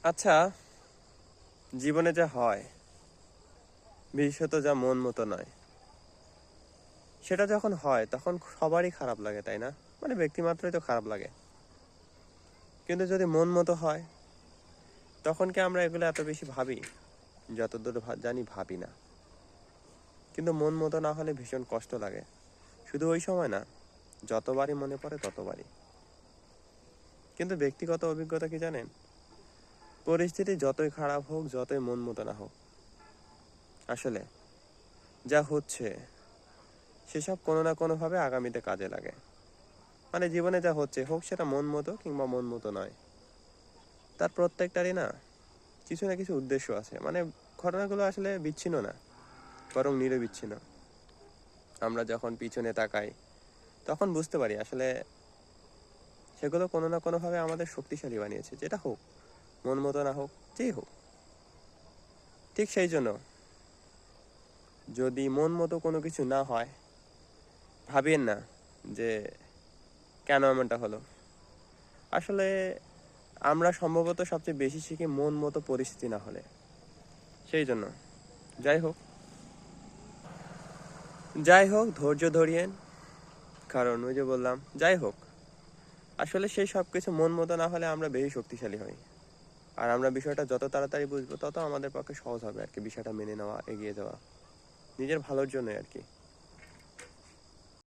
আচ্ছা, জীবনে যা হয়, বিশেষত যা মন মতো নয়, সেটা যখন হয় তখন সবারই খারাপ লাগে, তাই না? মানে ব্যক্তিমাত্রই তো খারাপ লাগে। কিন্তু যদি মন মতো হয়, তখন কি আমরা এগুলো এত বেশি ভাবি? যতদূর জানি ভাবি না। কিন্তু মন মতো না হলে ভীষণ কষ্ট লাগে। শুধু ওই সময় না, যতবারই মনে পড়ে ততবারই। কিন্তু ব্যক্তিগত অভিজ্ঞতা কি জানেন? পরিস্থিতি যতই খারাপ হোক, যতই মন মতো না হোক, আসলে যা হচ্ছে সেসব কোনো না কোনোভাবে আগামীতে কাজে লাগে। মানে জীবনে যা হচ্ছে, হোক সেটা মন মতো কিংবা মন মতো নয়, তার প্রত্যেকটারই না কিছু না কিছু উদ্দেশ্য আছে। মানে ঘটনাগুলো আসলে বিচ্ছিন্ন না, বরং নিরবিচ্ছিন্ন। আমরা যখন পিছনে তাকাই, তখন বুঝতে পারি আসলে সেগুলো কোনো না কোনোভাবে আমাদের শক্তিশালী বানিয়েছে। যেটা হোক, মন মতো না হোক, যেই হোক। ঠিক সেই জন্য যদি মন মতো কোনো কিছু না হয়, ভাবিয়েন না যে কেন এমনটা হলো। আসলে আমরা সম্ভবত সবচেয়ে বেশি শিখি মন মতো পরিস্থিতি না হলে। সেই জন্য যাই হোক, ধৈর্য ধরিয়েন। কারণ ওই যে বললাম, যাই হোক, আসলে সেই সব কিছু মন মতো না হলে আমরা বেশি শক্তিশালী হই। আর আমরা বিষয়টা যত তাড়াতাড়ি বুঝবো, তত আমাদের পক্ষে সহজ হবে আর কি, বিষয়টা মেনে নেওয়া, এগিয়ে যাওয়া, নিজের ভালোর জন্যই আর কি।